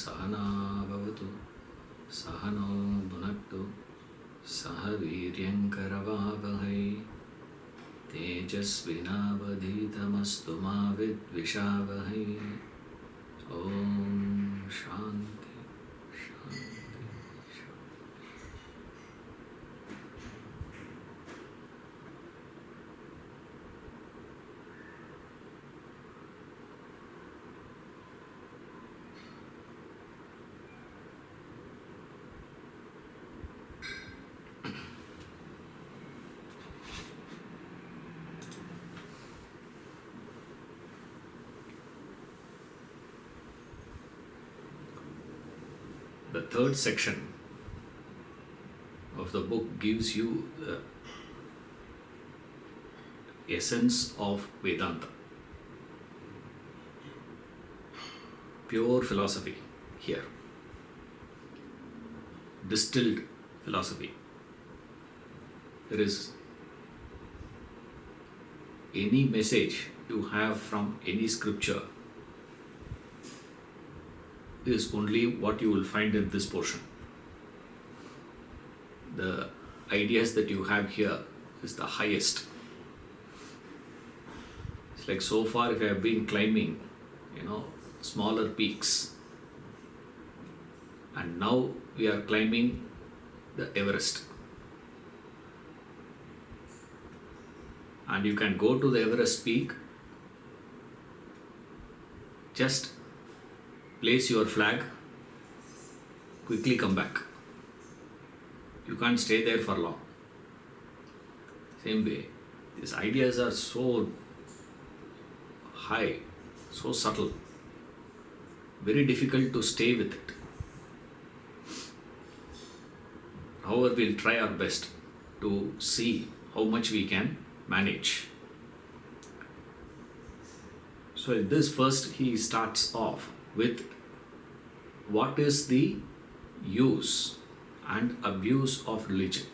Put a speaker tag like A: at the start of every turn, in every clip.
A: Sahana Bhavatu Sahano Bhunaktu Sahaviryankaravavahai Tejasvinavadhitamastu ma vidvishavahai. Om Shanti Shanti. The third section of the book gives you the essence of Vedanta. Pure philosophy here. Distilled philosophy. There is any message you have from any scripture is only what you will find in this portion. The ideas that you have here is the highest. It's like so far if I have been climbing, smaller peaks, and now we are climbing the Everest. And you can go to the Everest peak, just place your flag, quickly come back. You can't stay there for long. Same way, these ideas are so high, so subtle, very difficult to stay with it. However, we'll try our best to see how much we can manage. So in this first, he starts off with what is the use and abuse of religion.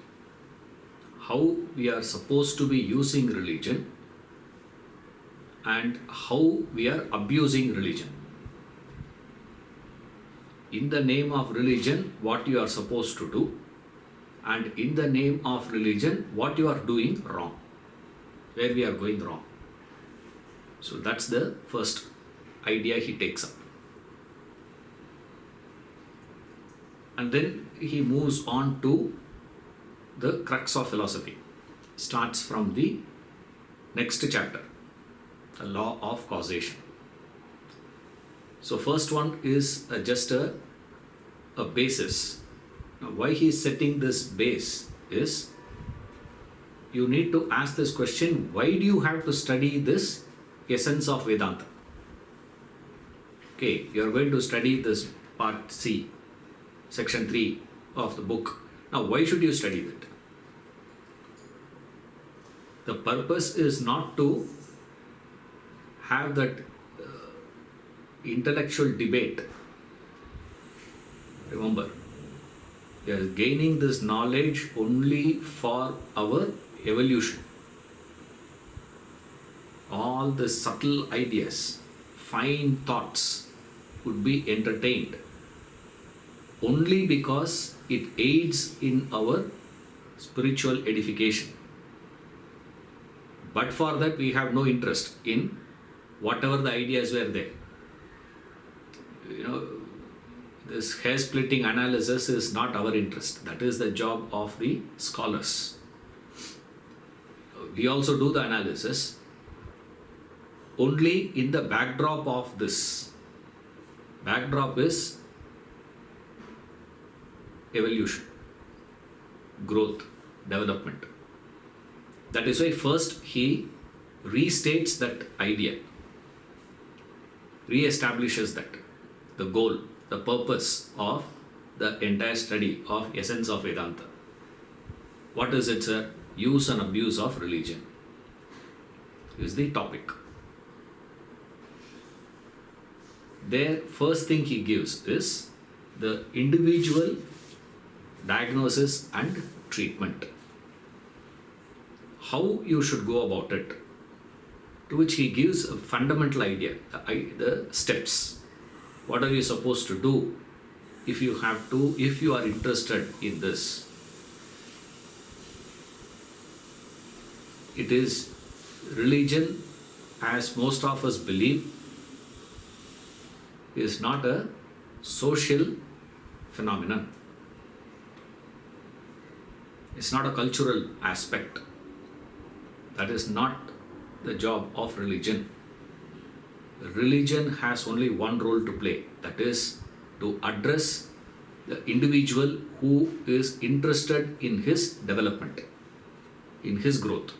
A: How we are supposed to be using religion and how we are abusing religion. In the name of religion, what you are supposed to do, and in the name of religion, what you are doing wrong, where we are going wrong. So that's the first idea he takes up. And then he moves on to the crux of philosophy. Starts from the next chapter, the law of causation. So first one is just a basis. Now why he is setting this base is, you need to ask this question, why do you have to study this essence of Vedanta? Okay, you are going to study this part C, section 3 of the book. Now why should you study that? The purpose is not to have that intellectual debate. Remember, we are gaining this knowledge only for our evolution. All the subtle ideas, fine thoughts would be entertained only because it aids in our spiritual edification. But for that, we have no interest in whatever the ideas were there. This hair splitting analysis is not our interest. That is the job of the scholars. We also do the analysis only in the backdrop of this. Backdrop is evolution, growth, development. That is why first he restates that idea, re-establishes that, the goal, the purpose of the entire study of essence of Vedanta. What is it, sir? Use and abuse of religion is the topic. There, first thing he gives is the individual diagnosis and treatment. How you should go about it, to which he gives a fundamental idea, the steps. What are you supposed to do if you are interested in this? It is religion, as most of us believe, is not a social phenomenon. It's not a cultural aspect. That is not the job of religion. Religion has only one role to play, that is to address the individual who is interested in his development, in his growth.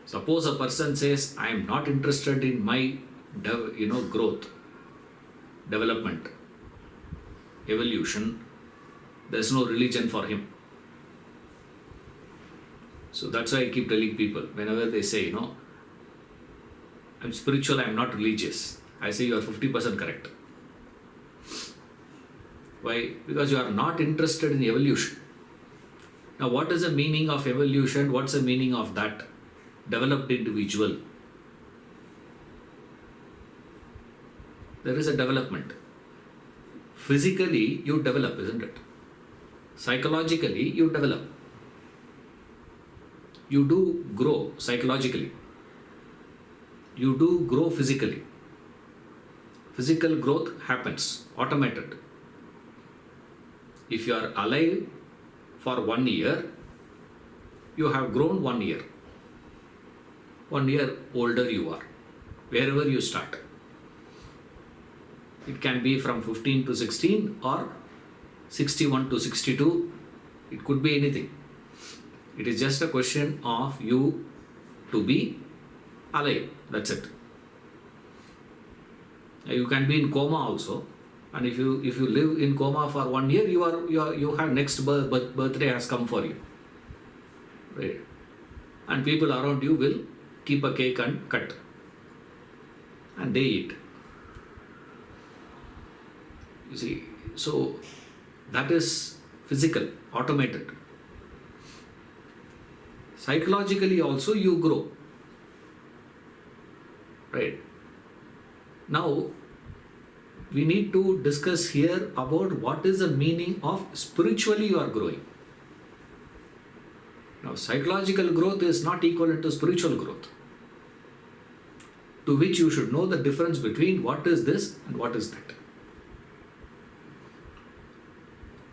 A: Suppose a person says, I am not interested in my growth, development, evolution, there is no religion for him. So that's why I keep telling people, whenever they say, I'm spiritual, I'm not religious, I say you are 50% correct. Why? Because you are not interested in evolution. Now, what is the meaning of evolution? What's the meaning of that developed individual? There is a development. Physically, you develop, isn't it? Psychologically, you develop. You do grow psychologically. You do grow physically. Physical growth happens, automated. If you are alive for 1 year, you have grown 1 year. 1 year older you are, wherever you start. It can be from 15 to 16 or 61 to 62. It could be anything. It is just a question of you to be alive. That's it. You can be in coma also, and if you live in coma for 1 year, you have next birthday has come for you, right? And people around you will keep a cake and cut, and they eat. You see, so that is physical, automated. Psychologically also you grow, right? Now, we need to discuss here about what is the meaning of spiritually you are growing. Now, psychological growth is not equivalent to spiritual growth, to which you should know the difference between what is this and what is that.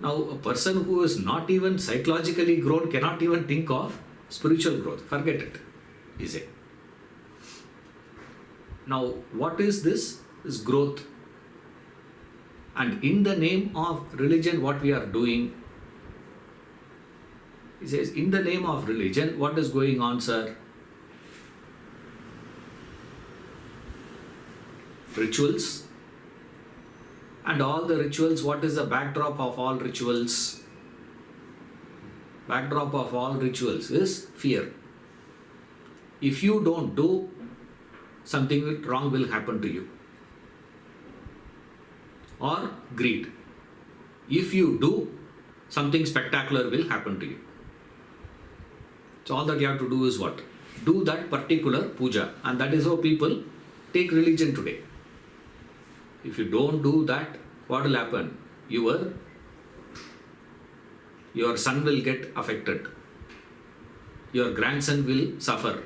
A: Now, a person who is not even psychologically grown cannot even think of spiritual growth. Forget it, he say. Now, what is this? This growth. And in the name of religion, what we are doing? He says, in the name of religion, what is going on, sir? Rituals. And all the rituals, what is the backdrop of all rituals? Backdrop of all rituals is fear. If you don't do, something wrong will happen to you. Or greed. If you do, something spectacular will happen to you. So all that you have to do is what? Do that particular puja. And that is how people take religion today. If you don't do that, what will happen? Your son will get affected. Your grandson will suffer.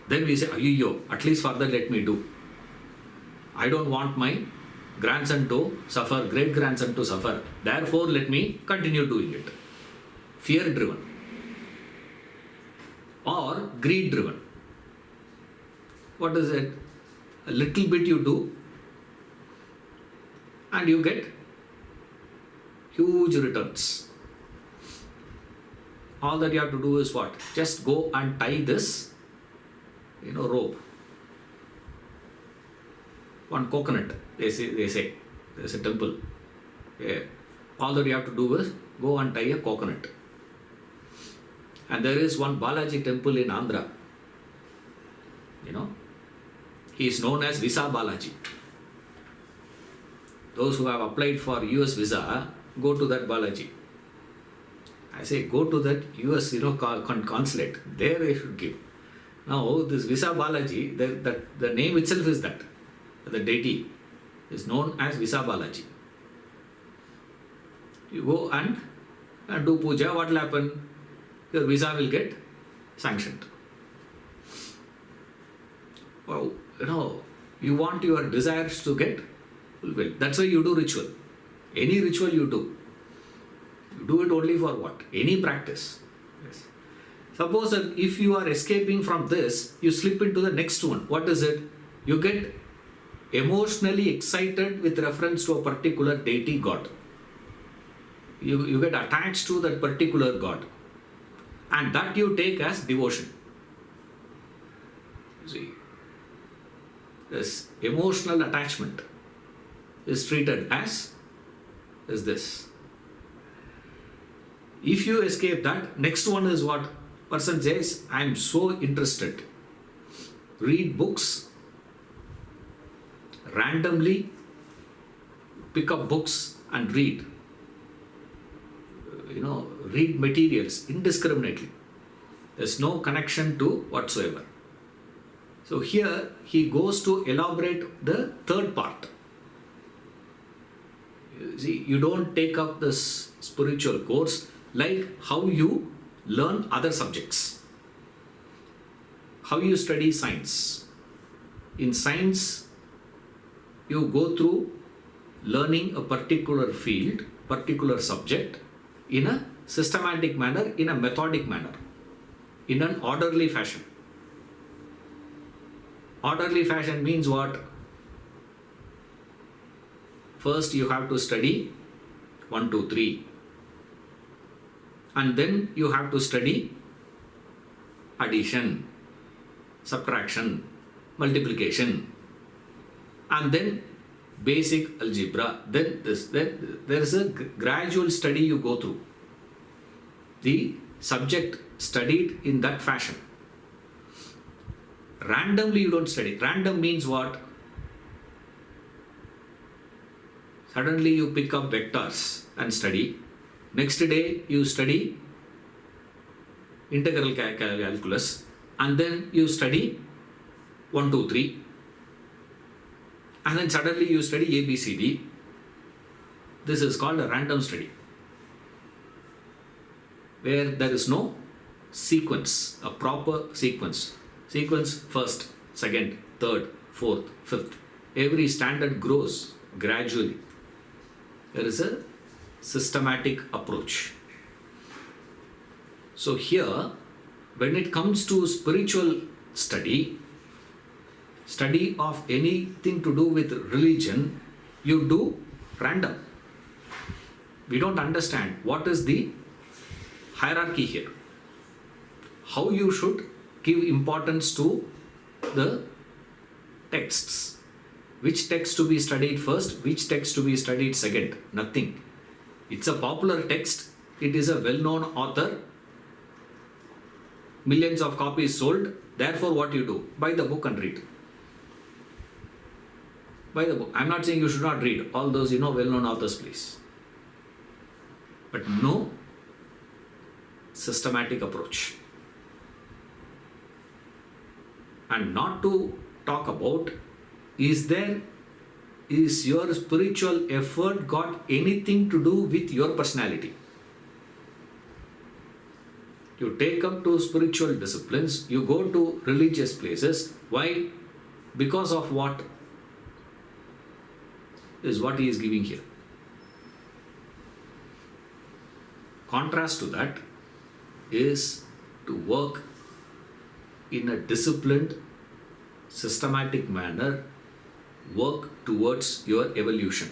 A: Then we say, ayyo, at least for that let me do. I don't want my grandson to suffer, great grandson to suffer. Therefore, let me continue doing it. Fear driven. Or greed driven. What is it? A little bit you do, and you get huge returns. All that you have to do is what? Just go and tie this, rope. One coconut, they say, there's a temple. Yeah. All that you have to do is go and tie a coconut. And there is one Balaji temple in Andhra. He is known as Visa Balaji. Those who have applied for US visa, go to that Balaji. I say, go to that US, consulate. There they should give. Now, this Visa Balaji, the name itself is that, the deity. is known as Visa Balaji. You go and do puja, what will happen? Your visa will get sanctioned. Wow, you want your desires to get fulfilled. That's why you do ritual. Any ritual you do it only for what? Any practice. Yes. Suppose that if you are escaping from this, you slip into the next one. What is it? You get emotionally excited with reference to a particular deity god. You get attached to that particular god, and that you take as devotion. You see, this emotional attachment is treated as this. If you escape that, next one is what? Person says, I am so interested. Read books, randomly pick up books and read. Read materials indiscriminately. There's no connection to whatsoever. So here he goes to elaborate the third part. You see, you don't take up this spiritual course like how you learn other subjects. How you study science. In science, you go through learning a particular field, particular subject, in a systematic manner, in a methodic manner, in an orderly fashion. Orderly fashion means what? First you have to study 1, 2, 3. And then you have to study addition, subtraction, multiplication, and then basic algebra. Then there is a gradual study you go through. The subject studied in that fashion. Randomly you don't study. Random means what? Suddenly you pick up vectors and study. Next day you study integral calculus, and then you study 1, 2, 3. And then suddenly you study ABCD. This is called a random study, where there is no sequence, a proper sequence. Sequence first, second, third, fourth, fifth. Every standard grows gradually. There is a systematic approach. So here, when it comes to spiritual study of anything to do with religion, you do random. We don't understand what is the hierarchy here. How you should give importance to the texts. Which text to be studied first, which text to be studied second. Nothing. It's a popular text. It is a well-known author. Millions of copies sold. Therefore, what you do? Buy the book and read. Buy the book. I'm not saying you should not read all those, well-known authors, please. But no systematic approach. And not to talk about, is your spiritual effort got anything to do with your personality? You take up to spiritual disciplines, you go to religious places. Why? Because of what? Is what he is giving here. Contrast to that is to work in a disciplined, systematic manner, work towards your evolution.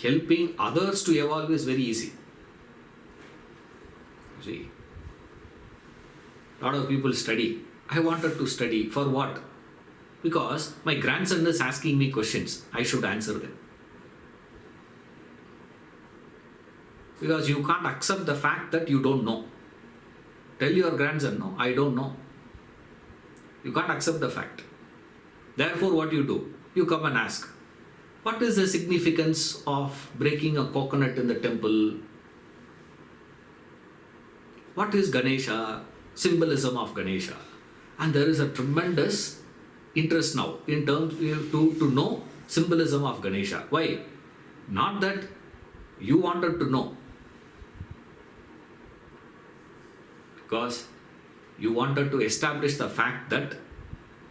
A: Helping others to evolve is very easy. See, a lot of people study. I wanted to study for what? Because my grandson is asking me questions. I should answer them. Because you can't accept the fact that you don't know. Tell your grandson, no, I don't know. You can't accept the fact. Therefore, what you do? You come and ask, what is the significance of breaking a coconut in the temple? What is Ganesha? Symbolism of Ganesha. And there is a tremendous interest now in terms to know symbolism of Ganesha. Why? Not that you wanted to know, because you wanted to establish the fact that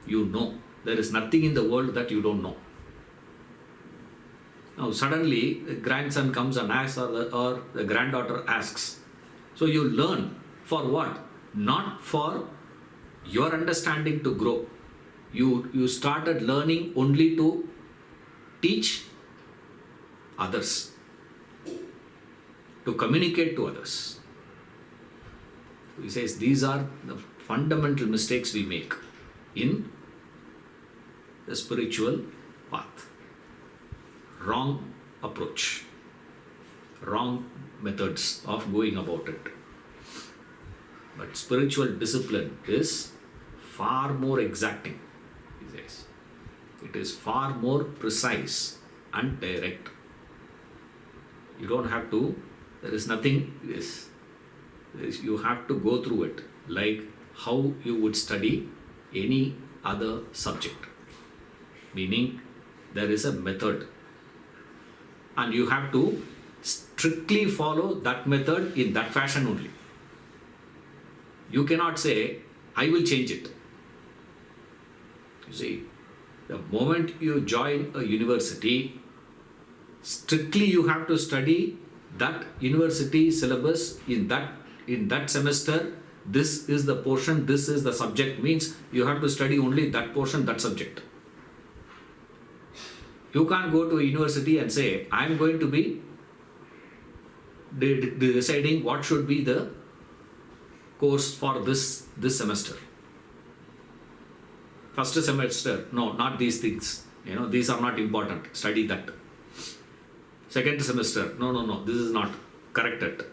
A: you know. There is nothing in the world that you don't know. Now suddenly the grandson comes and asks, or the granddaughter asks. So you learn for what? Not for your understanding to grow. You started learning only to teach others, to communicate to others. He says these are the fundamental mistakes we make in the spiritual path. Wrong approach, wrong methods of going about it. But spiritual discipline is far more exacting, he says. It is far more precise and direct. You don't have to, there is nothing, you have to go through it like how you would study any other subject. Meaning there is a method and you have to strictly follow that method in that fashion only. You cannot say, I will change it. You see, the moment you join a university, strictly you have to study that university syllabus in that semester. This is the portion, this is the subject, means you have to study only that portion, that subject. You can't go to a university and say, I am going to be deciding what should be the course for this semester. First semester, no, not these things. These are not important. Study that. Second semester, no, this is not corrected.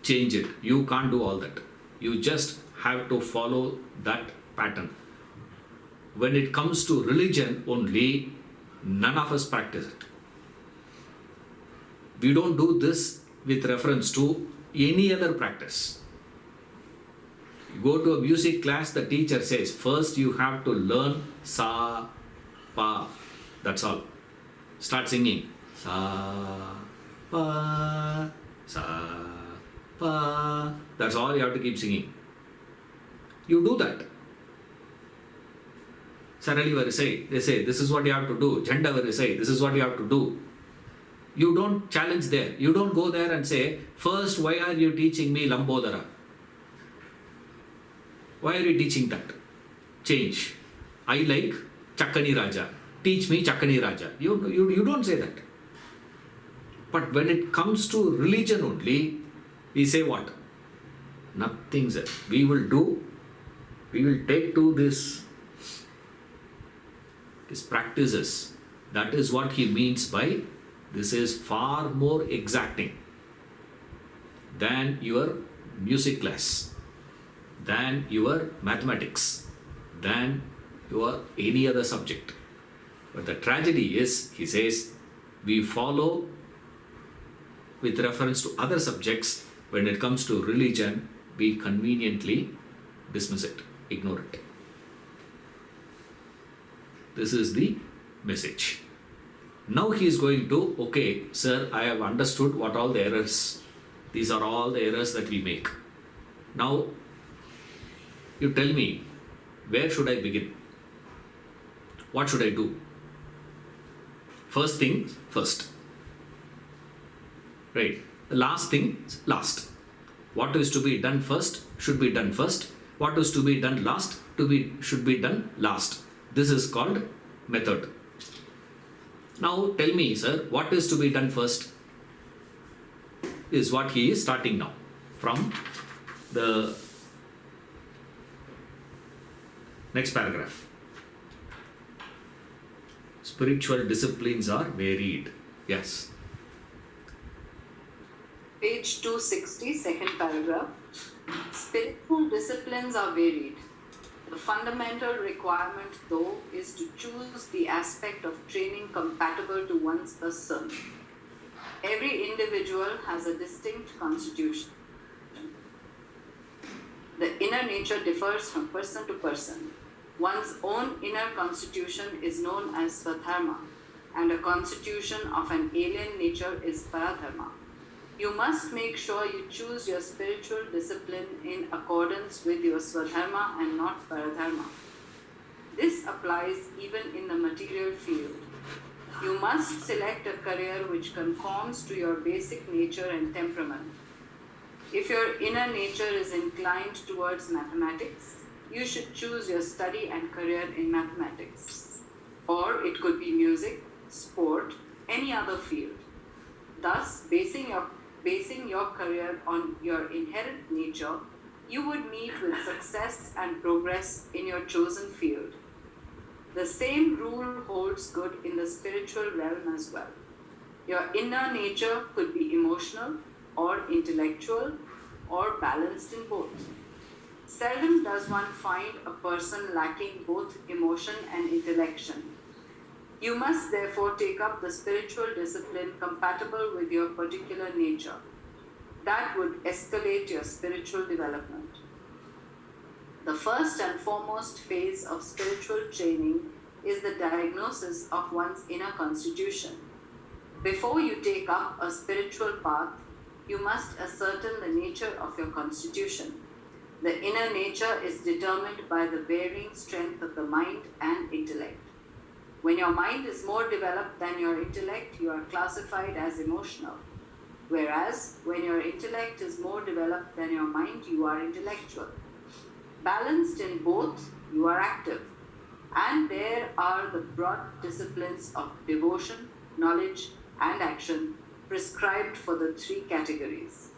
A: Change it. You can't do all that. You just have to follow that pattern. When it comes to religion only, none of us practice it. We don't do this with reference to any other practice. You go to a music class, the teacher says, first you have to learn sa, pa. That's all. Start singing. Sa, pa, sa, pa. That's all you have to keep singing. You do that. Sarali Varisai, they say, this is what you have to do. Jhanda Varisai, this is what you have to do. You don't challenge there. You don't go there and say, first, why are you teaching me Lambodara? Why are you teaching that? Change. I like Chakkani Raja. Teach me Chakkani Raja. You don't say that. But when it comes to religion only, we say what? Nothing, sir. We will take to these practices. That is what he means by this is far more exacting than your music class, than your mathematics, than your any other subject. But the tragedy is, he says, we follow with reference to other subjects. When it comes to religion, we conveniently dismiss it, ignore it. This is the message. Now he is going to, okay, sir, I have understood what all the errors. These are all the errors that we make. Now, you tell me, where should I begin? What should I do? First thing first. Right. The last thing last. What is to be done first should be done first. What is to be done last should be done last. This is called method. Now tell me, sir, what is to be done first? Is what he is starting now from the next paragraph. Spiritual disciplines are varied. Yes.
B: Page 260, second paragraph. Spiritual disciplines are varied. The fundamental requirement, though, is to choose the aspect of training compatible to one's person. Every individual has a distinct constitution. The inner nature differs from person to person. One's own inner constitution is known as Swadharma, and a constitution of an alien nature is Paradharma. You must make sure you choose your spiritual discipline in accordance with your Swadharma and not Paradharma. This applies even in the material field. You must select a career which conforms to your basic nature and temperament. If your inner nature is inclined towards mathematics, you should choose your study and career in mathematics. Or it could be music, sport, any other field. Thus, basing your career on your inherent nature, you would meet with success and progress in your chosen field. The same rule holds good in the spiritual realm as well. Your inner nature could be emotional or intellectual or balanced in both. Seldom does one find a person lacking both emotion and intellection. You must therefore take up the spiritual discipline compatible with your particular nature. That would escalate your spiritual development. The first and foremost phase of spiritual training is the diagnosis of one's inner constitution. Before you take up a spiritual path, you must ascertain the nature of your constitution. The inner nature is determined by the varying strength of the mind and intellect. When your mind is more developed than your intellect, you are classified as emotional. Whereas, when your intellect is more developed than your mind, you are intellectual. Balanced in both, you are active. And there are the broad disciplines of devotion, knowledge, and action prescribed for the three categories.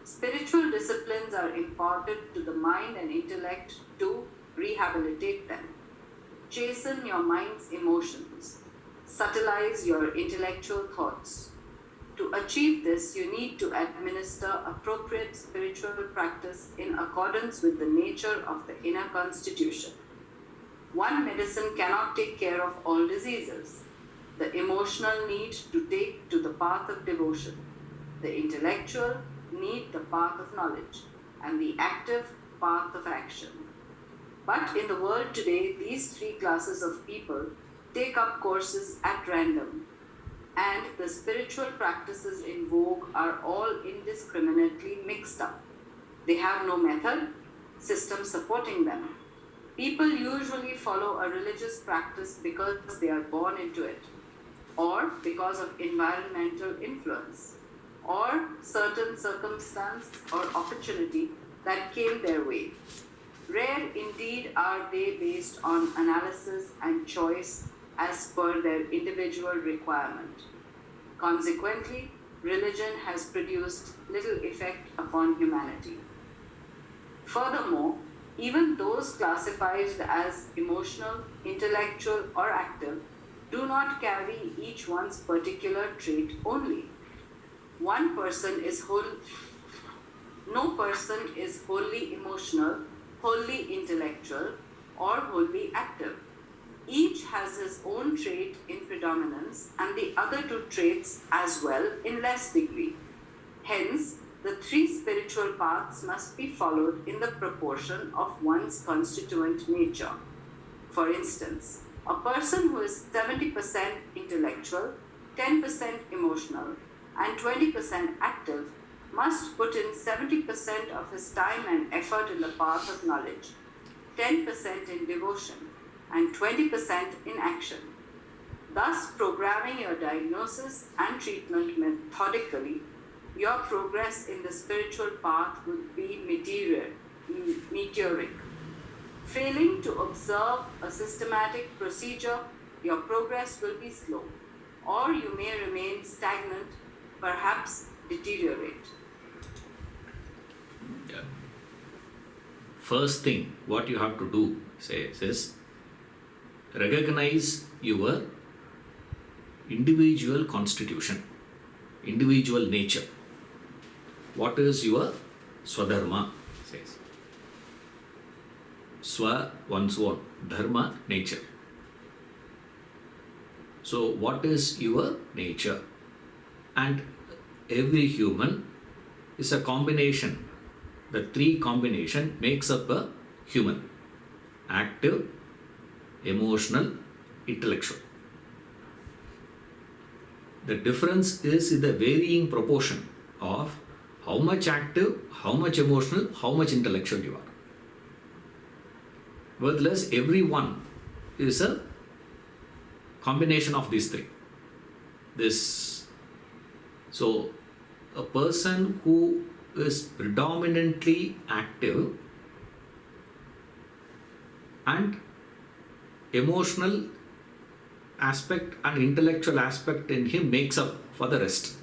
B: Spiritual disciplines are imparted to the mind and intellect to rehabilitate them. Chasten your mind's emotions. Subtleize your intellectual thoughts. To achieve this, you need to administer appropriate spiritual practice in accordance with the nature of the inner constitution. One medicine cannot take care of all diseases. The emotional need to take to the path of devotion. The intellectual need the path of knowledge, and the active path of action. But in the world today, these three classes of people take up courses at random, and the spiritual practices in vogue are all indiscriminately mixed up. They have no method, system supporting them. People usually follow a religious practice because they are born into it, or because of environmental influence, or certain circumstance or opportunity that came their way. Rare indeed are they based on analysis and choice as per their individual requirement. Consequently, religion has produced little effect upon humanity. Furthermore, even those classified as emotional, intellectual, or active do not carry each one's particular trait only. No person is wholly emotional, wholly intellectual, or wholly active. Each has his own trait in predominance and the other two traits as well in less degree. Hence, the three spiritual paths must be followed in the proportion of one's constituent nature. For instance, a person who is 70% intellectual, 10% emotional, and 20% active must put in 70% of his time and effort in the path of knowledge, 10% in devotion, and 20% in action. Thus, programming your diagnosis and treatment methodically, your progress in the spiritual path would be meteoric. Failing to observe a systematic procedure, your progress will be slow, or you may remain stagnant, perhaps deteriorate.
A: Yeah. First thing, what you have to do, is recognize your individual constitution, individual nature. What is your Swadharma? Says Swa, one's own, Dharma, nature. So, what is your nature? And every human is a combination. The three combination makes up a human. active, emotional, intellectual. The difference is in the varying proportion of how much active, how much emotional, how much intellectual you are. Nevertheless, every one is a combination of these three. So a person who is predominantly active and emotional aspect and intellectual aspect in him makes up for the rest.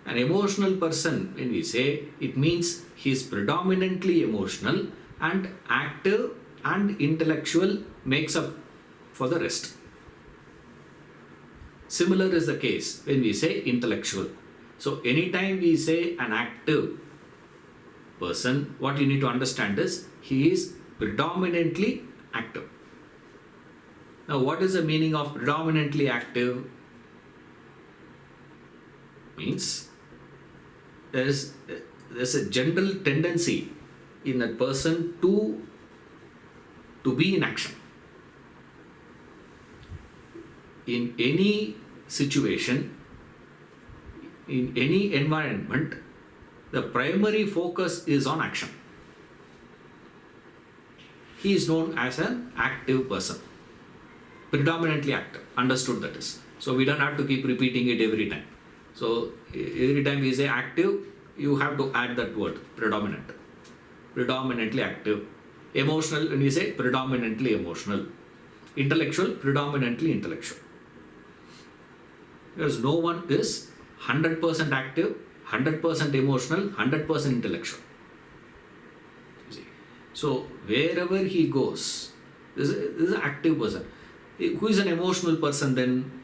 A: An emotional person, when we say, it means he is predominantly emotional, and active and intellectual makes up for the rest. Similar is the case when we say intellectual. So anytime we say an active person, what you need to understand is he is predominantly active. Now, what is the meaning of predominantly active? Means there's a general tendency in a person to be in action. In any situation, in any environment, the primary focus is on action. He is known as an active person. Predominantly active. Understood that is. So we don't have to keep repeating it every time. So every time we say active, you have to add that word, predominant. Predominantly active. Emotional, when we say predominantly emotional. Intellectual, predominantly intellectual. Because no one is 100% active, 100% emotional, 100% intellectual. You see. So wherever he goes, this is an active person. Who is an emotional person then?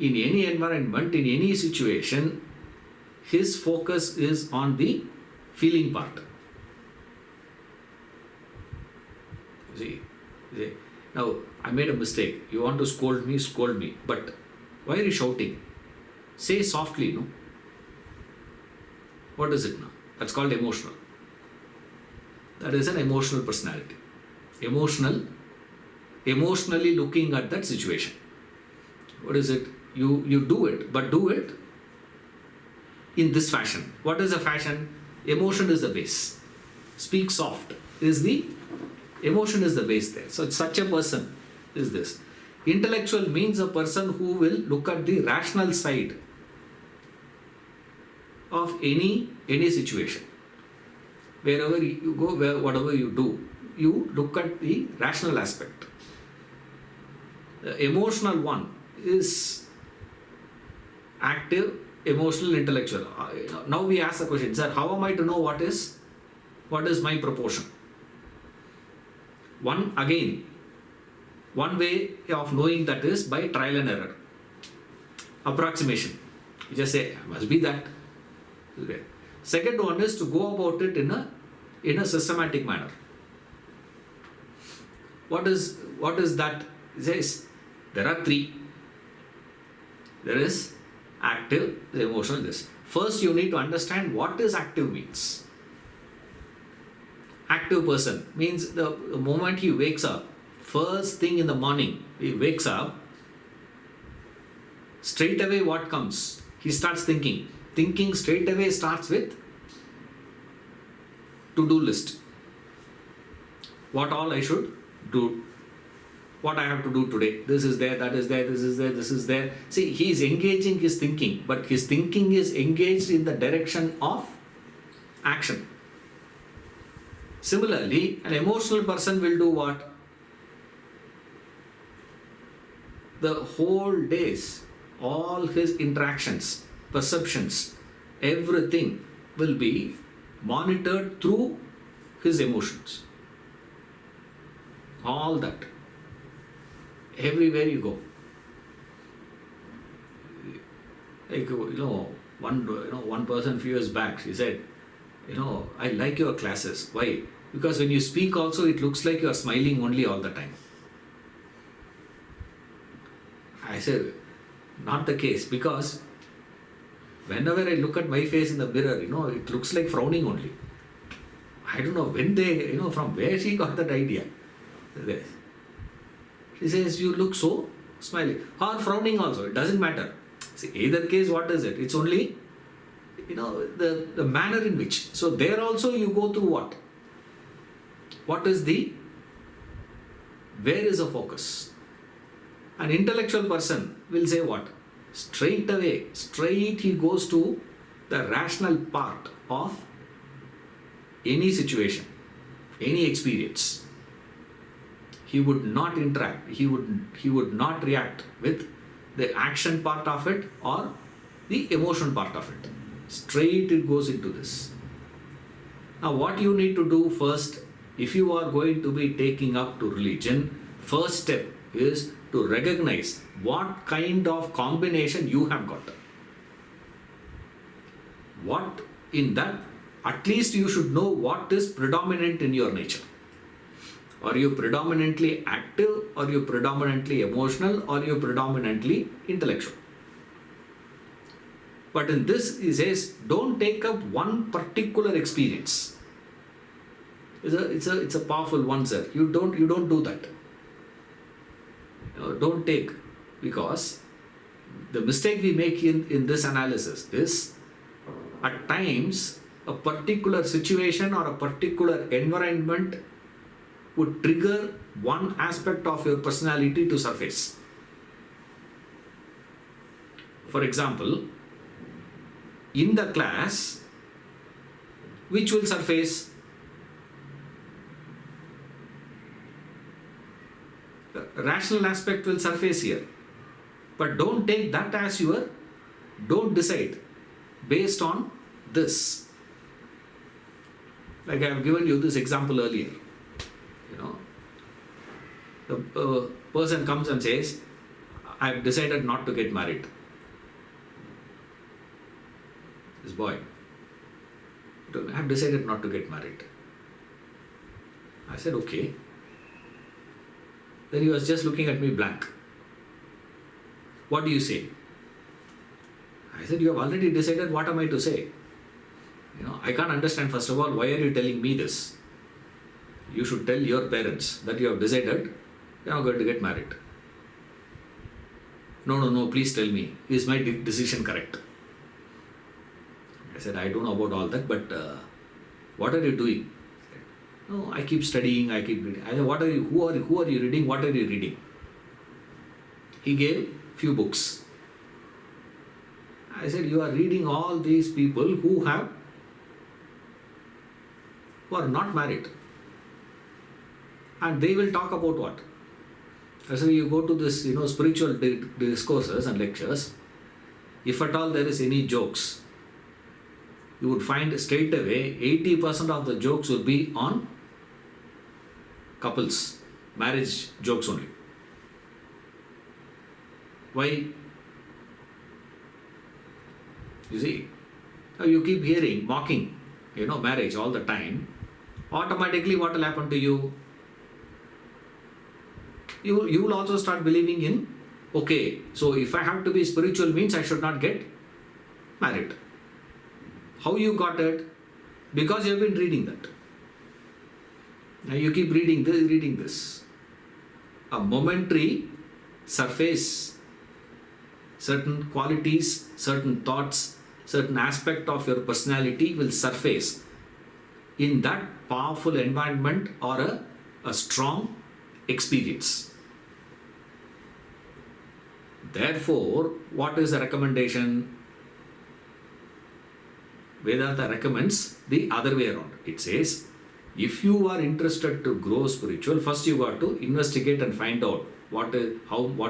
A: In any environment, in any situation, his focus is on the feeling part. You see. Now, I made a mistake. You want to scold me. But why are you shouting? Say softly, no? What is it now? That's called emotional. That is an emotional personality. Emotionally looking at that situation. What is it? You do it, but do it in this fashion. What is the fashion? Emotion is the base. Speak soft is the emotion is the base there. So such a person is this. Intellectual means a person who will look at the rational side of any situation. Wherever you go, whatever you do, you look at the rational aspect. The emotional one is active, emotional, intellectual. Now we ask the question, sir, how am I to know what is my proportion? One way of knowing that is by trial and error. Approximation. You just say, must be that. Second one is to go about it in a systematic manner. What is that? It says there are three. There is active, emotional, this. First you need to understand what is active means. Active person means the moment he wakes up, first thing in the morning, he wakes up, straight away what comes? He starts thinking. Thinking straight away starts with to-do list. What all I should do. What I have to do today. This is there, that is there, this is there, this is there. See, he is engaging his thinking, but his thinking is engaged in the direction of action. Similarly, an emotional person will do what? The whole days, all his interactions, perceptions, everything will be monitored through his emotions. All that. Everywhere you go. Like, one person few years back, she said, I like your classes. Why? Because when you speak also, it looks like you are smiling only all the time. I said, not the case, because whenever I look at my face in the mirror, it looks like frowning only. I don't know when they, from where she got that idea. She says, you look so smiling. Or frowning also, it doesn't matter. See, either case, what is it? It's only, the manner in which. So there also you go through what? What is where is the focus? An intellectual person will say what? Straight he goes to the rational part of any situation, any experience. He would not interact, he would not react with the action part of it or the emotion part of it. Straight it goes into this. Now what you need to do first, if you are going to be taking up to religion, first step is to recognize what kind of combination you have got. What in that, at least you should know what is predominant in your nature. Are you predominantly active? Are you predominantly emotional? Are you predominantly intellectual? But in this, he says, don't take up one particular experience. It's a powerful one, sir. You don't do that. Don't take, because the mistake we make in this analysis is at times a particular situation or a particular environment would trigger one aspect of your personality to surface. For example, in the class, which will surface? The rational aspect will surface here. But don't take that as don't decide based on this. Like I have given you this example earlier. The person comes and says, I have decided not to get married. This boy, I have decided not to get married. I said, okay. Then he was just looking at me blank. What do you say? I said, you have already decided. What am I to say? I can't understand, first of all, why are you telling me this? You should tell your parents that you have decided you are not going to get married. No, please tell me. Is my decision correct? I said, I don't know about all that, but what are you doing? No, I keep studying, I keep reading. I said, who are you reading? What are you reading? He gave few books. I said, you are reading all these people who are not married. And they will talk about what? I said, you go to this, spiritual discourses and lectures. If at all there is any jokes, you would find straight away 80% of the jokes will be on couples, marriage jokes only. Why? You see, now you keep hearing mocking, marriage all the time. Automatically, what will happen to you? You will also start believing in, okay, so if I have to be spiritual means I should not get married. How you got it? Because you have been reading that. Now you keep reading this. A momentary surface, certain qualities, certain thoughts, certain aspect of your personality will surface in that powerful environment or a strong experience. Therefore, what is the recommendation? Vedanta recommends the other way around. It says, if you are interested to grow spiritual, first you got to investigate and find out what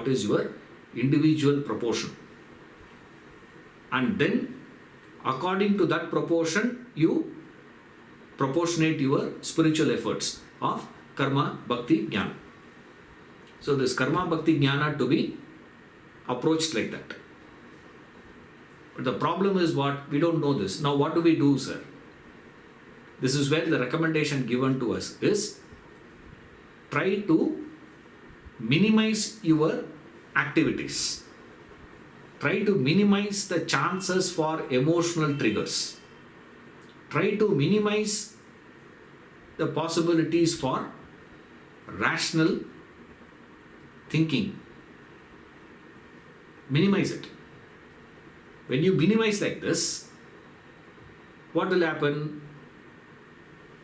A: is your individual proportion. And then, according to that proportion, you proportionate your spiritual efforts of karma, bhakti, jnana. So this karma, bhakti, jnana to be approached like that. But the problem is what? We don't know this. Now what do we do, sir? This is where the recommendation given to us is try to minimize your activities. Try to minimize the chances for emotional triggers. Try to minimize the possibilities for rational thinking. Minimize it. When you minimize like this, what will happen?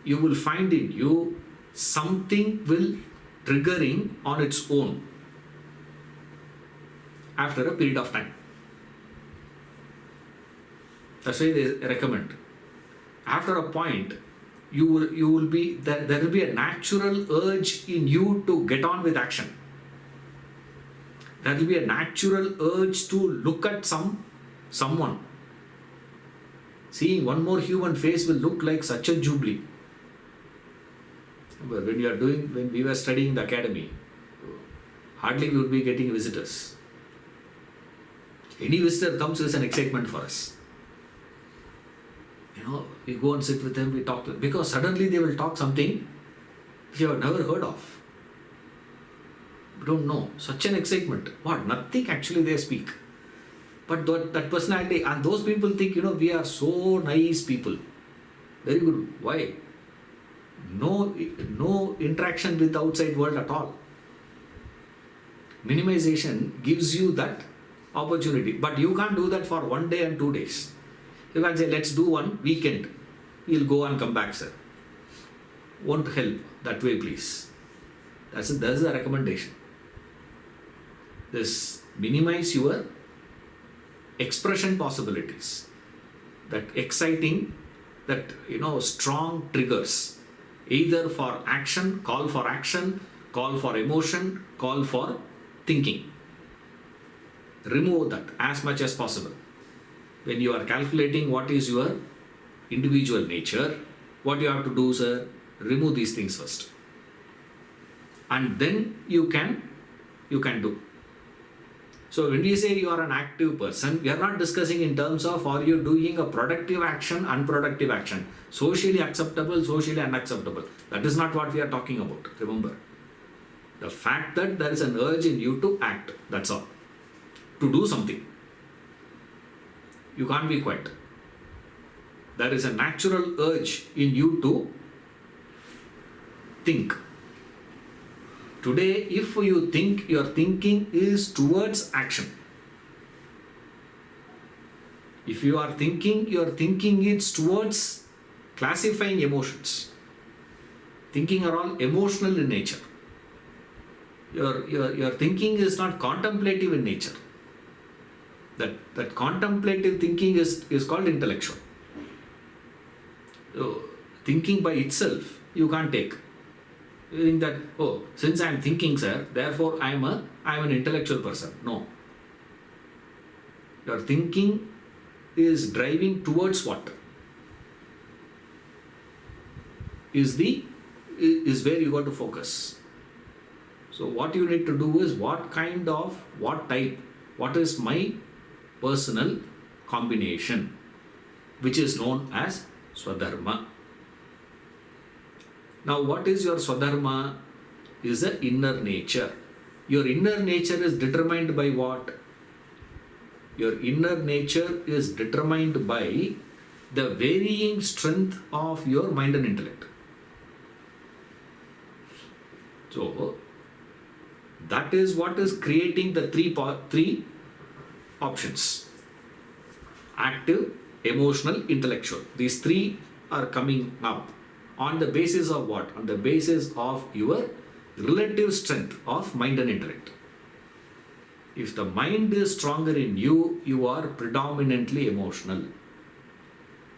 A: You will find in you something will triggering on its own after a period of time. That's why they recommend. After a point, you will be there will be a natural urge in you to get on with action. There will be a natural urge to look at someone. Seeing one more human face will look like such a jubilee. But when we were studying in the academy, hardly we would be getting visitors. Any visitor comes is an excitement for us. We go and sit with them, we talk to them, because suddenly they will talk something which you have never heard of. We don't know. Such an excitement. What? Nothing actually they speak. But that personality, and those people think, we are so nice people. Very good. Why? No interaction with the outside world at all. Minimization gives you that opportunity. But you can't do that for 1 day and 2 days. You can say, let's do one weekend. We'll go and come back, sir. Won't help that way, please. That's a recommendation. This minimize your expression possibilities. That exciting, that strong triggers. Either for action, call for emotion, call for thinking. Remove that as much as possible. When you are calculating what is your individual nature, what you have to do, sir, remove these things first. And then you can do. So when we say you are an active person, we are not discussing in terms of are you doing a productive action, unproductive action, socially acceptable, socially unacceptable. That is not what we are talking about. Remember, the fact that there is an urge in you to act, that's all. To do something. You can't be quiet. There is a natural urge in you to think. Today, if you think, your thinking is towards action. If you are thinking, your thinking is towards classifying emotions. Thinking are all emotional in nature. Your thinking is not contemplative in nature. That contemplative thinking is called intellectual. So, thinking by itself, you can't take. You think that, since I am thinking, sir, therefore I am an intellectual person. No. Your thinking is driving towards what? Is where you got to focus. So what you need to do is what is my personal combination, which is known as Swadharma. Now, what is your Swadharma? Is the inner nature. Your inner nature is determined by what? Your inner nature is determined by the varying strength of your mind and intellect. So, that is what is creating the three options. Active, emotional, intellectual. These three are coming up. On the basis of what? On the basis of your relative strength of mind and intellect. If the mind is stronger in you, you are predominantly emotional.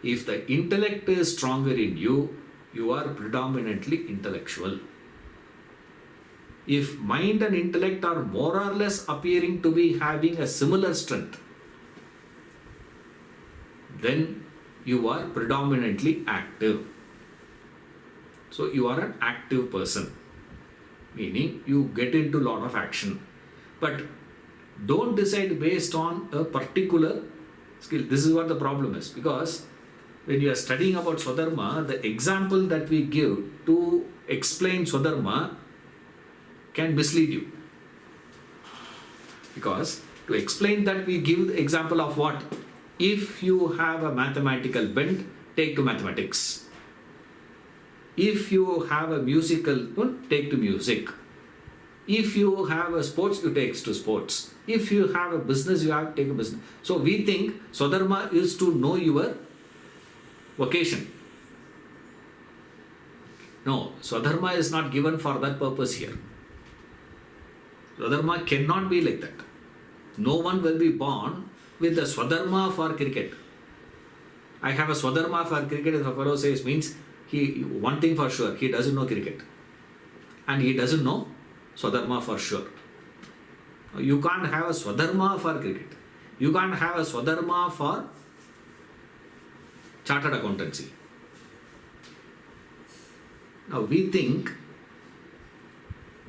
A: If the intellect is stronger in you, you are predominantly intellectual. If mind and intellect are more or less appearing to be having a similar strength, then you are predominantly active. So you are an active person, meaning you get into a lot of action. But don't decide based on a particular skill. This is what the problem is, because when you are studying about Swadharma, the example that we give to explain Swadharma can mislead you. Because to explain that, we give the example of what? If you have a mathematical bent, take to mathematics. If you have a musical, take to music. If you have a sports, you take to sports. If you have a business, you have to take a business. So we think Swadharma is to know your vocation. No, Swadharma is not given for that purpose here. Swadharma cannot be like that. No one will be born with a Swadharma for cricket. I have a Swadharma for cricket, as a fellow says, means one thing for sure, he doesn't know cricket. And he doesn't know Swadharma for sure. You can't have a Swadharma for cricket. You can't have a Swadharma for chartered accountancy. Now we think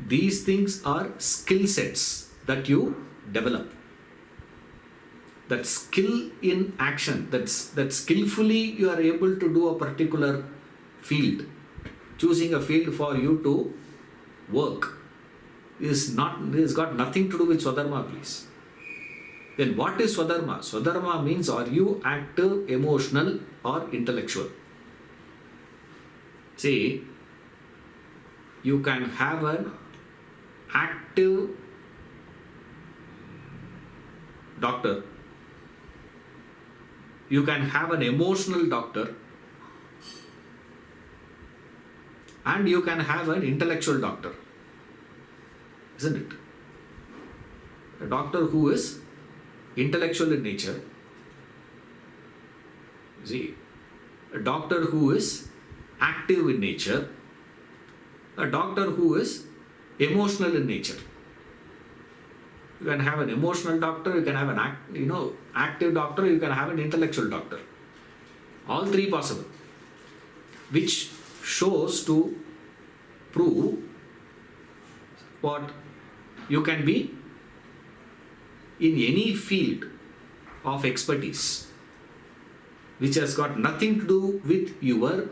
A: these things are skill sets that you develop. That skill in action, that skillfully you are able to do a particular field. Choosing a field for you to work is got nothing to do with Swadharma, please. Then what is Swadharma? Swadharma means, are you active, emotional or intellectual? See, you can have an active doctor, you can have an emotional doctor, and you can have an intellectual doctor, isn't it? A doctor who is intellectual in nature, see, a doctor who is active in nature, a doctor who is emotional in nature. You can have an emotional doctor, you can have an active doctor, you can have an intellectual doctor. All three possible. Which shows to prove what you can be in any field of expertise which has got nothing to do with your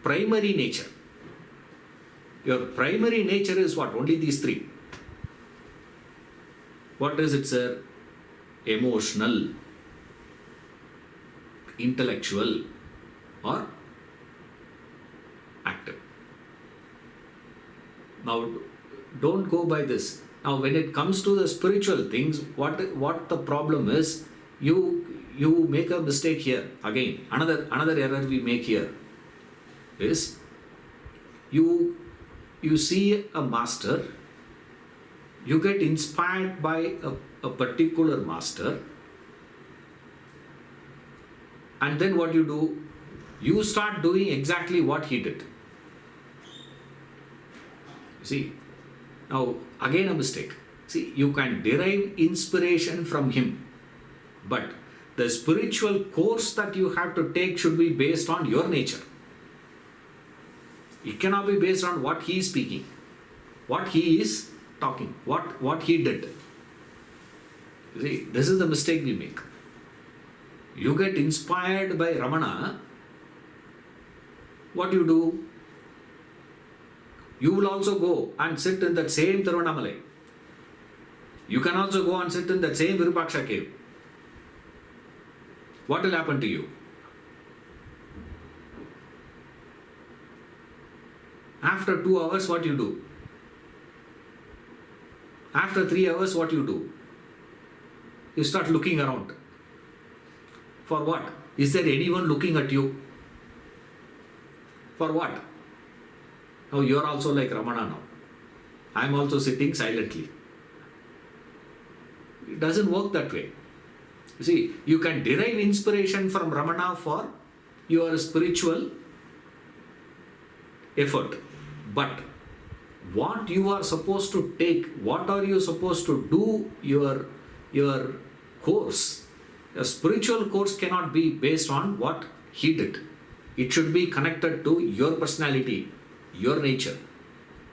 A: primary nature. Your primary nature is what? Only these three. What is it, sir? Emotional, intellectual or active. Now, don't go by this. Now, when it comes to the spiritual things, what the problem is, you make a mistake here. Again, another error we make here is you see a master, you get inspired by a particular master, and then what you do? You start doing exactly what he did. See, now again a mistake. See, you can derive inspiration from him, but the spiritual course that you have to take should be based on your nature. It cannot be based on what he is speaking, what he is talking, what he did. See, this is the mistake we make. You get inspired by Ramana, what you do? You will also go and sit in that same Tiruvannamalai. You can also go and sit in that same Virupaksha cave. What will happen to you? After 2 hours, what you do? After 3 hours, what you do? You start looking around. For what? Is there anyone looking at you? For what? Now you are also like Ramana now. I am also sitting silently. It doesn't work that way. You see, you can derive inspiration from Ramana for your spiritual effort. But what you are supposed to take, what are you supposed to do, your course, a spiritual course cannot be based on what he did. It should be connected to your personality, your nature.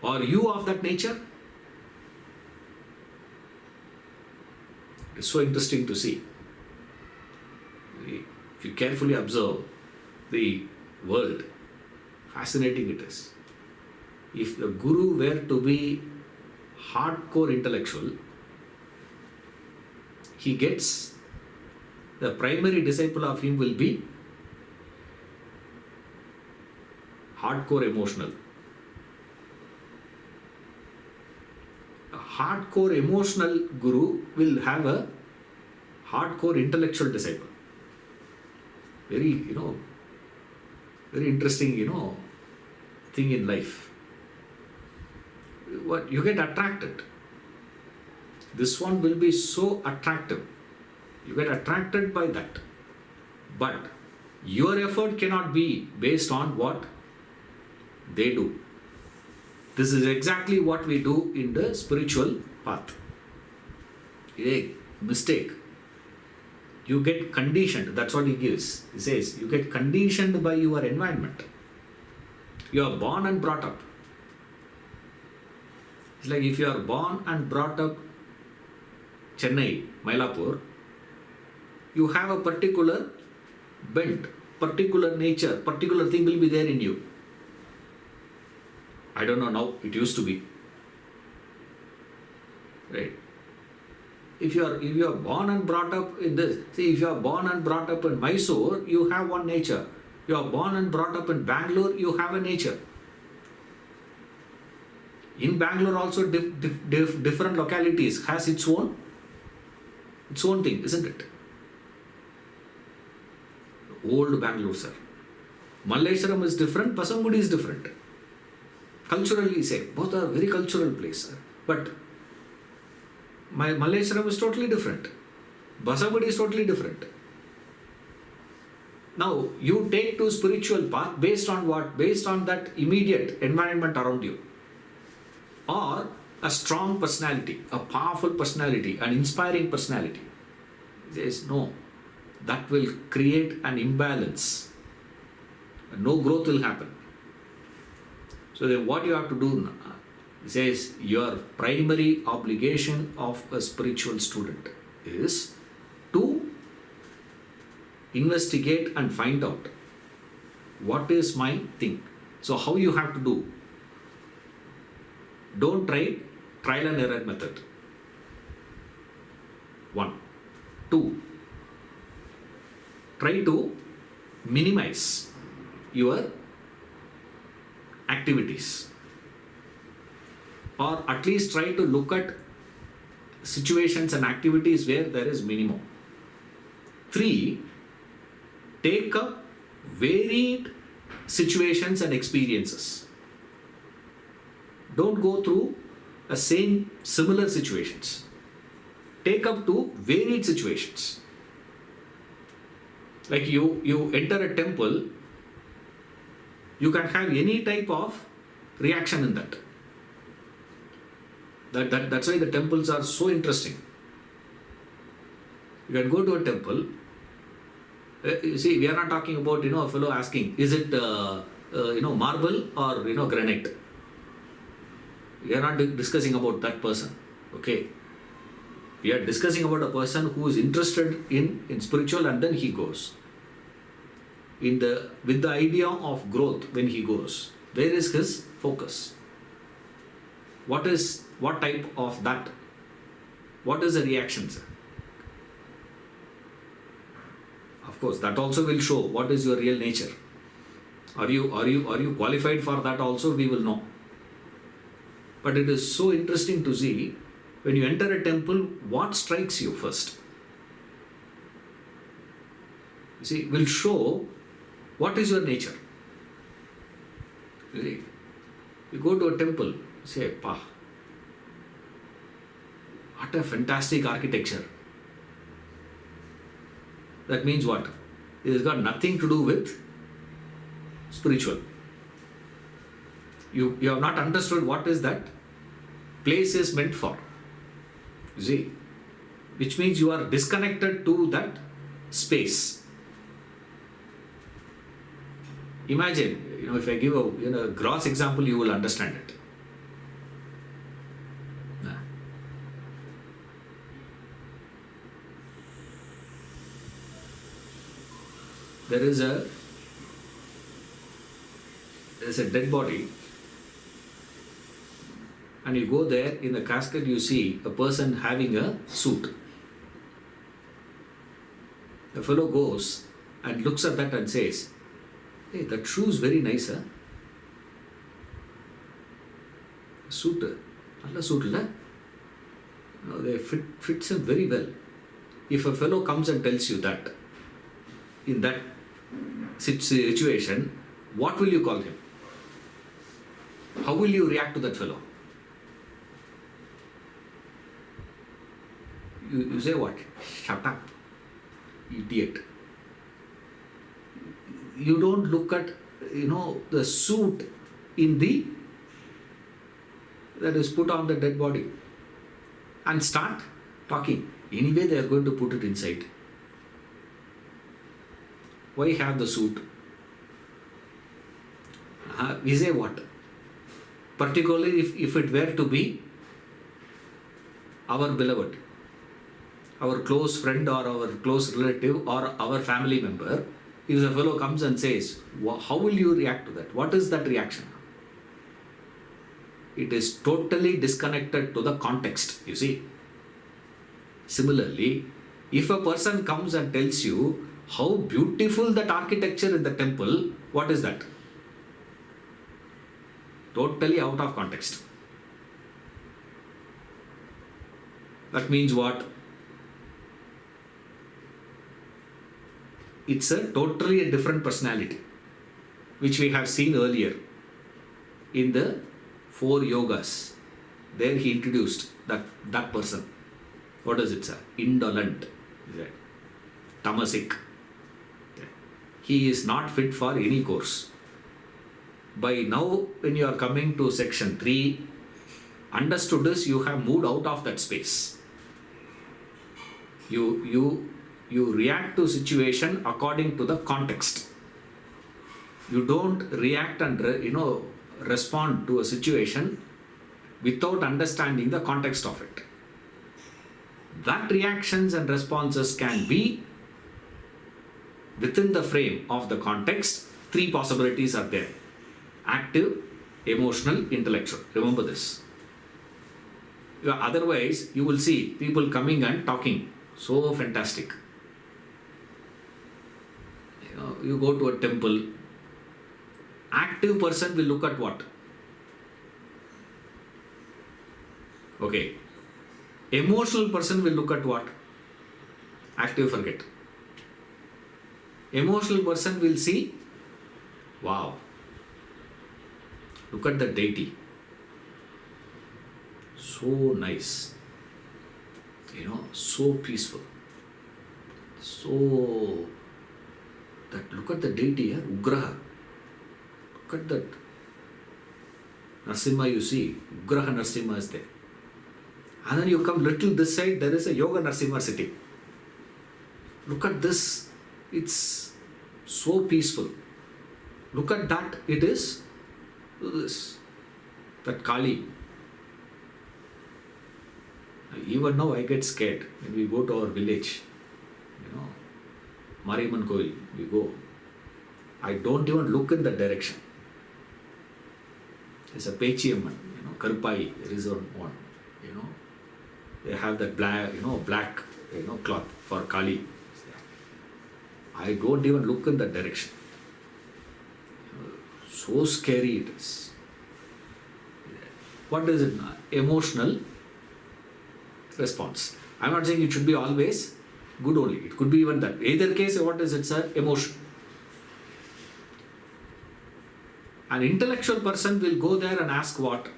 A: Are you of that nature? It's so interesting to see. If you carefully observe the world, fascinating it is. If the guru were to be hardcore intellectual, he gets, the primary disciple of him will be hardcore emotional. A hardcore emotional guru will have a hardcore intellectual disciple. Very, very interesting, thing in life. What you get attracted. This one will be so attractive. You get attracted by that. But your effort cannot be based on what they do. This is exactly what we do in the spiritual path. A mistake. You get conditioned. That's what he gives. He says, you get conditioned by your environment. You are born and brought up. It's like if you are born and brought up Chennai, Mylapore, you have a particular bent, particular nature, particular thing will be there in you. I don't know now, it used to be. Right? If you are born and brought up in this, see, if you are born and brought up in Mysore, you have one nature. You are born and brought up in Bangalore, you have a nature. In Bangalore also different localities has its own thing, isn't it? Old Bangalore, sir. Malleshwaram is different, Pasangudi is different. Culturally, say, both are very cultural place, sir. But my Malleshwaram is totally different. Basavadi is totally different. Now, you take to spiritual path based on what? Based on that immediate environment around you. Or a strong personality, a powerful personality, an inspiring personality. Says no, that will create an imbalance. No growth will happen. So then what you have to do now? It says your primary obligation of a spiritual student is to investigate and find out what is my thing. So how you have to do? Don't try trial and error method. 1. 2. Try to minimize your activities, or at least try to look at situations and activities where there is minimum. 3. Take up varied situations and experiences. Don't go through a similar situations. Take up to varied situations. Like you enter a temple, you can have any type of reaction in that. That's why the temples are so interesting. You can go to a temple. You see, we are not talking about a fellow asking, is it marble or granite? We are not discussing about that person. Okay. We are discussing about a person who is interested in spiritual, and then he goes. With the idea of growth when he goes. Where is his focus? What type of that? What is the reaction, sir? Of course, that also will show what is your real nature. Are you qualified for that also? We will know. But it is so interesting to see when you enter a temple, what strikes you first. You see, will show what is your nature. You see, you go to a temple, you say, "Pah, what a fantastic architecture." That means what? It has got nothing to do with spiritual. You have not understood what is that place is meant for. You see, which means you are disconnected to that space. Imagine, if I give a gross example, you will understand it. There is a dead body, and you go there, in the casket you see a person having a suit. The fellow goes and looks at that and says, "Hey, that shoe is very nice, huh? suit, நல்ல suit இல்ல? They fits him very well. If a fellow comes and tells you that, in that situation, what will you call him? How will you react to that fellow? You say what? Shut up, idiot. You don't look at, the suit that is put on the dead body and start talking. Anyway, they are going to put it inside. Why have the suit? We say what? Particularly if it were to be our beloved, our close friend or our close relative or our family member, if the fellow comes and says, how will you react to that? What is that reaction? It is totally disconnected to the context, you see. Similarly, if a person comes and tells you how beautiful that architecture in the temple, what is that? Totally out of context. That means what? It's a totally different personality, which we have seen earlier in the 4 yogas. There he introduced that person. What does it say? Indolent. Tamasik. He is not fit for any course. By now, when you are coming to section 3, understood this, you have moved out of that space. You react to situation according to the context. You don't react and respond to a situation without understanding the context of it. That reactions and responses can be within the frame of the context. 3 possibilities are there: active, emotional, intellectual. Remember this. Otherwise, you will see people coming and talking so fantastic. You go to a temple, active person will look at what? Okay. Emotional person will look at what? Active, forget. Emotional person will see, wow, look at the deity. So nice. So peaceful. So that, look at the deity here, Ugraha. Look at that. Narsimha, you see, Ugraha Narsimha is there. And then you come little this side, there is a Yoga Narsimha sitting. Look at this. It's so peaceful. Look at that. It is this. That Kali. Even now I get scared when we go to our village. Mariamman Koil, we go. I don't even look in that direction. There's a Pechiamman, Karpai, there is one. They have that black, cloth for Kali. I don't even look in that direction. So scary it is. What is it? Emotional response. I'm not saying it should be always good only. It could be even that. Either case, what is it, sir? Emotion. An intellectual person will go there and ask what?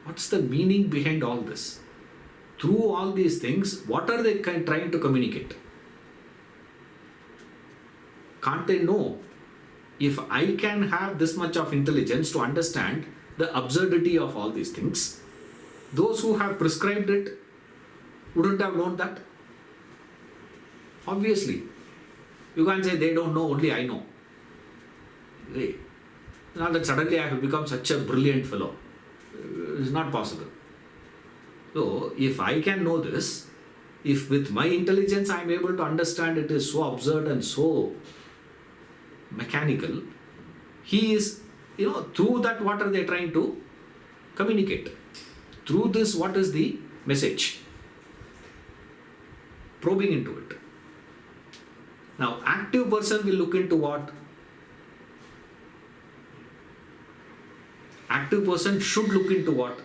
A: What's the meaning behind all this? Through all these things, what are they trying to communicate? Can't they know? If I can have this much of intelligence to understand the absurdity of all these things, those who have prescribed it wouldn't have known that. Obviously. You can't say they don't know, only I know. Not that suddenly I have become such a brilliant fellow. It's not possible. So, if I can know this, if with my intelligence I am able to understand it is so absurd and so mechanical, he is, through that, what are they trying to communicate? Through this, what is the message? Probing into it. Now, active person will look into what? Active person should look into what?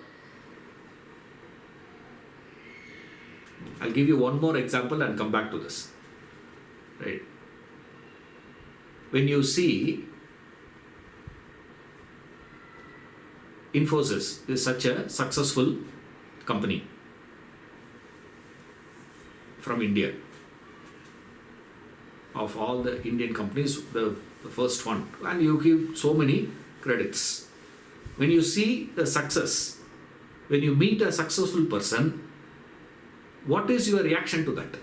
A: I'll give you one more example and come back to this. Right? When you see Infosys is such a successful company from India. Of all the Indian companies, the first one. And you give so many credits. When you see the success, when you meet a successful person, what is your reaction to that?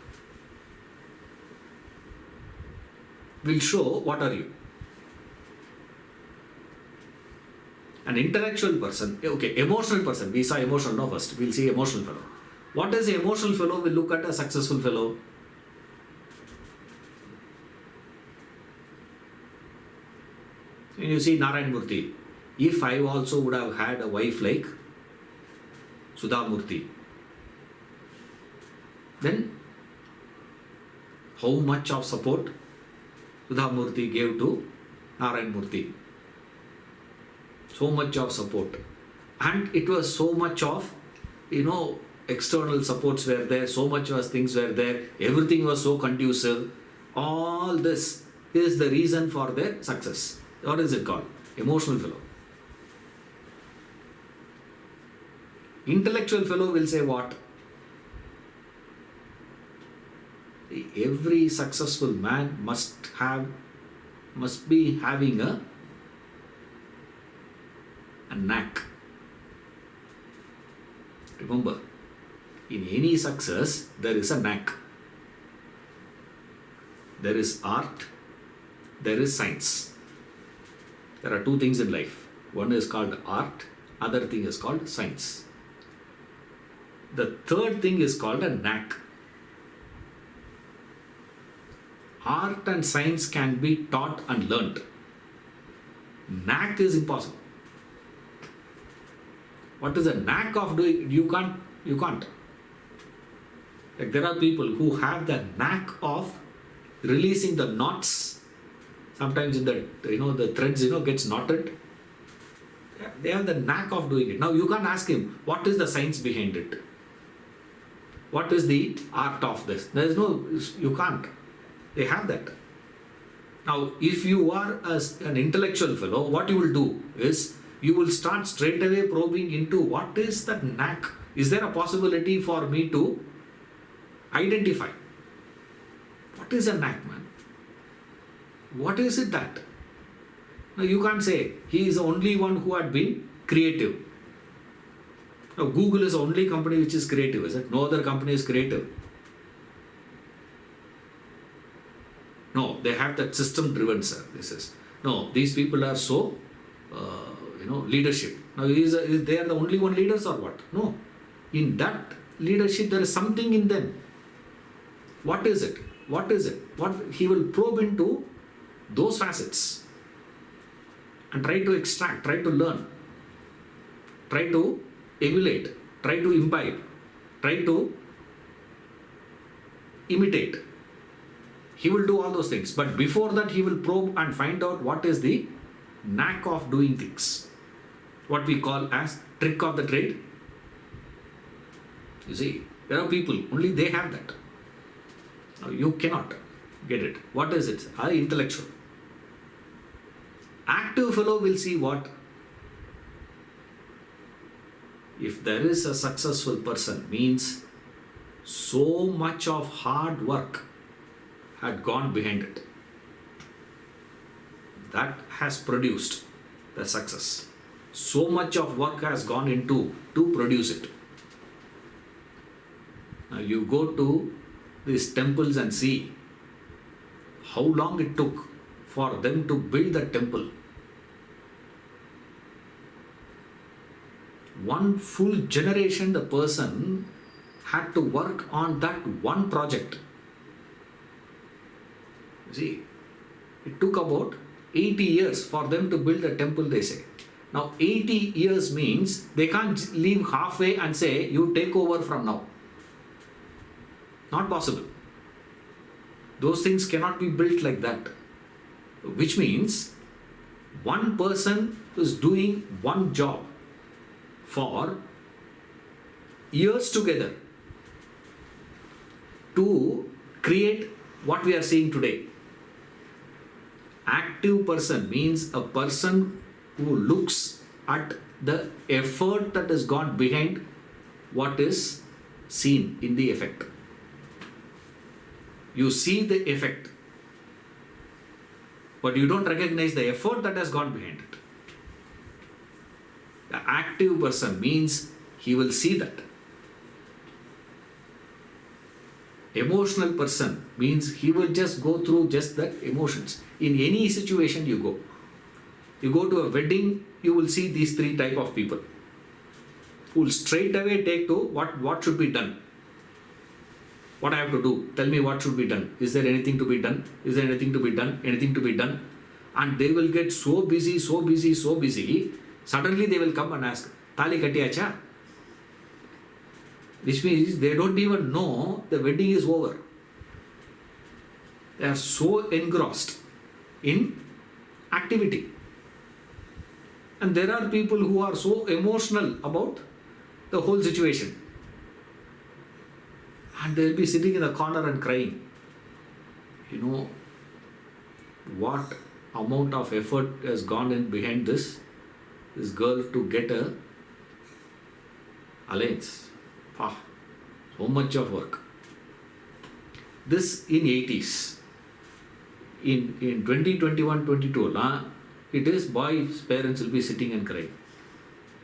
A: Will show what are you. An intellectual person, okay, emotional person. We saw emotional now first. We'll see emotional fellow. What is the emotional fellow will look at a successful fellow? When you see Narayan Murthy, if I also would have had a wife like Sudha Murthy, then how much of support Sudha Murthy gave to Narayan Murthy? So much of support. And it was so much of, external supports were there, so much of things were there, everything was so conducive. All this is the reason for their success. What is it called? Emotional fellow. Intellectual fellow will say what? Every successful man must be having a knack. Remember, in any success, there is a knack. There is art, there is science. There are two things in life. One is called art, other thing is called science. The third thing is called a knack. Art and science can be taught and learnt. Knack is impossible. What is the knack of doing? You can't. Like there are people who have the knack of releasing the knots. Sometimes in the threads gets knotted. They have the knack of doing it. Now you can't ask him what is the science behind it. What is the art of this? You can't. They have that. Now, if you are an intellectual fellow, what you will do is you will start straight away probing into what is that knack. Is there a possibility for me to identify? What is a knack, man? What is it that? Now, you can't say he is the only one who had been creative. Now, Google is the only company which is creative, is it? No other company is creative. No, they have that system-driven services. No, these people are so, leadership. Now, they are the only one leaders or what? No. In that leadership, there is something in them. What is it? What is it? What he will probe into those facets and try to extract, try to learn, try to emulate, try to imbibe, try to imitate. He will do all those things. But before that, he will probe and find out what is the knack of doing things. What we call as trick of the trade. You see, there are people, only they have that. Now, you cannot get it. What is it? Intellectual. Active fellow will see what? If there is a successful person, means so much of hard work had gone behind it. That has produced the success. So much of work has gone into to produce it. Now you go to these temples and see how long it took for them to build the temple. One full generation the person had to work on that one project. See, it took about 80 years for them to build a temple, they say. Now, 80 years means they can't leave halfway and say, you take over from now. Not possible. Those things cannot be built like that. Which means, One person is doing one job for years together to create what we are seeing today. Active person means a person who looks at the effort that has gone behind what is seen in the effect. You see the effect, but you don't recognize the effort that has gone behind it. The active person means he will see that. Emotional person means he will just go through just that emotions. In any situation you go. You go to a wedding, you will see these three type of people who will straight away take to what should be done. What I have to do? Tell me what should be done. Is there anything to be done? Is there anything to be done? Anything to be done? And they will get so busy. Suddenly they will come and ask, Tali katiyacha? Which means they don't even know the wedding is over. They are so engrossed in activity. And there are people who are so emotional about the whole situation. And they'll be sitting in the corner and crying. You know what amount of effort has gone in behind this girl to get a alliance. So much of work. This in 80s. In 2021-22, it is boys' parents will be sitting and crying.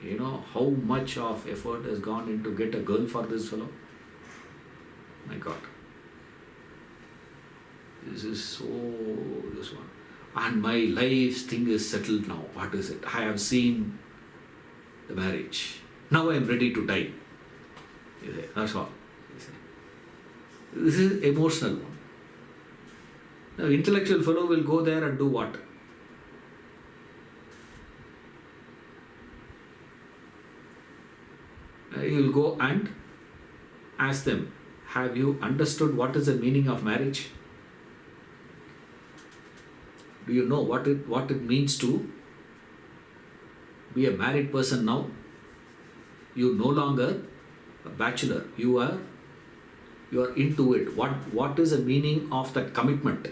A: You know how much of effort has gone into get a girl for this fellow? My God. This is so this one. And my life's thing is settled now. What is it? I have seen the marriage. Now I am ready to die. You say, that's all. You say. This is emotional one. Now intellectual fellow will go there and do what? You will go and ask them, have you understood what is the meaning of marriage? Do you know what it means to be a married person now? You no longer a bachelor. You are into it. What is the meaning of that commitment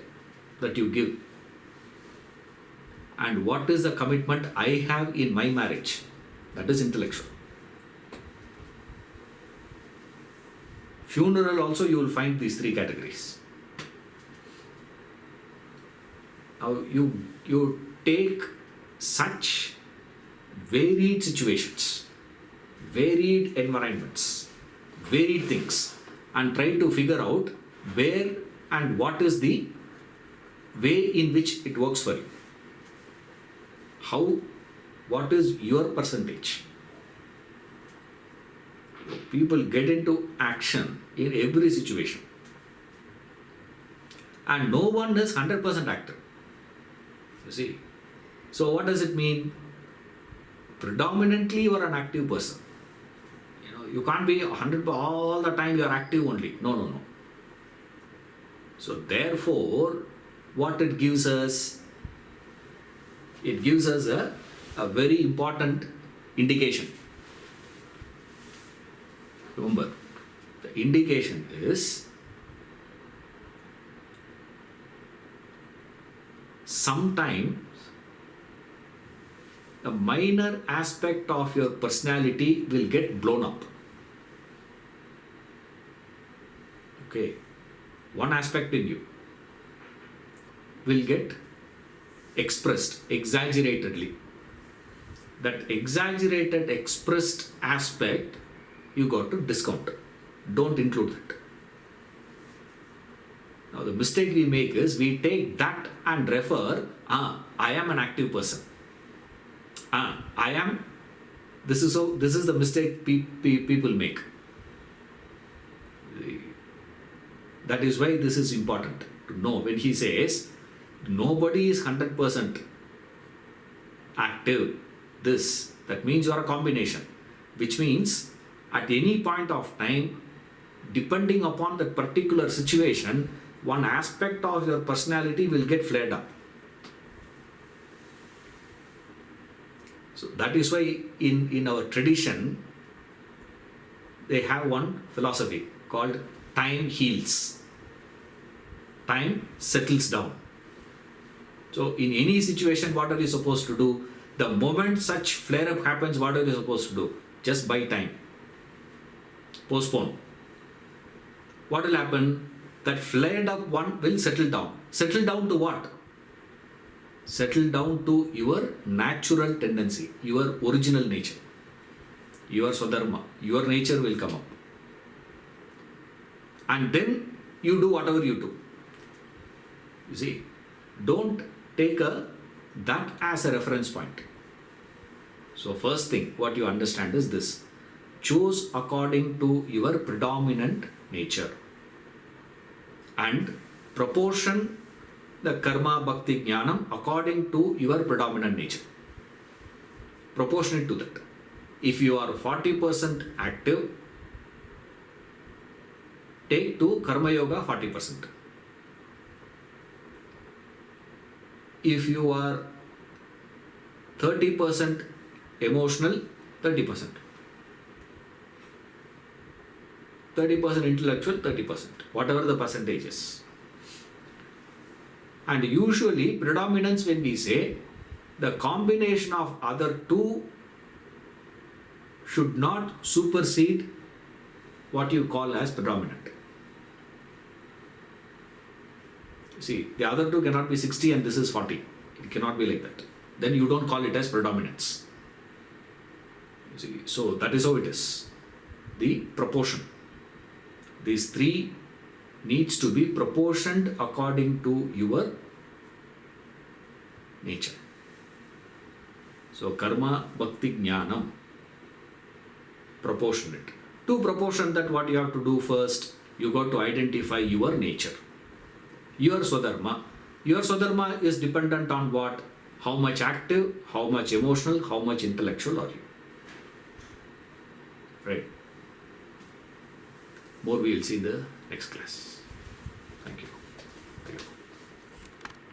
A: that you give? And what is the commitment I have in my marriage? That is intellectual. Funeral also you will find these three categories. Now you take such varied situations, varied environments, varied things and try to figure out where and what is the way in which it works for you. What is your percentage? People get into action in every situation. And no one is 100% active. You see. So what does it mean? Predominantly you are an active person. You can't be 100% all the time you are active only. No. So therefore, what it gives us? It gives us a very important indication. Remember, the indication is sometimes a minor aspect of your personality will get blown up. Okay, one aspect in you will get expressed exaggeratedly. That exaggerated expressed aspect you got to discount. Don't include that. Now the mistake we make is we take that and refer, I am an active person. This is the mistake people make. That is why this is important to know. When he says nobody is 100% active, that means you are a combination, which means at any point of time, depending upon that particular situation, one aspect of your personality will get flared up. So that is why in our tradition, they have one philosophy called time heals. Time settles down. So in any situation, what are you supposed to do? The moment such flare-up happens, what are you supposed to do? Just buy time. Postpone. What will happen? That flared up one will settle down. Settle down to what? Settle down to your natural tendency, your original nature, your Swadharma, your nature will come up. And then you do whatever you do. You see, don't take that as a reference point. So first thing, what you understand is this. Choose according to your predominant nature. And proportion the karma, bhakti, jnanam according to your predominant nature. Proportionate to that. If you are 40% active, take to karma yoga 40%. If you are 30% emotional, 30%. 30% intellectual, 30%. Whatever the percentage is. And usually, predominance, when we say, the combination of other two should not supersede what you call as predominant. See, the other two cannot be 60 and this is 40. It cannot be like that. Then you don't call it as predominance. You see, so that is how it is. The proportion. These three needs to be proportioned according to your nature. So karma, bhakti, jnanam, proportionate. To proportion that, what you have to do first, you got to identify your nature. Your Swadharma. Your Swadharma is dependent on what? How much active, how much emotional, how much intellectual are you? Right. More we will see in the next class.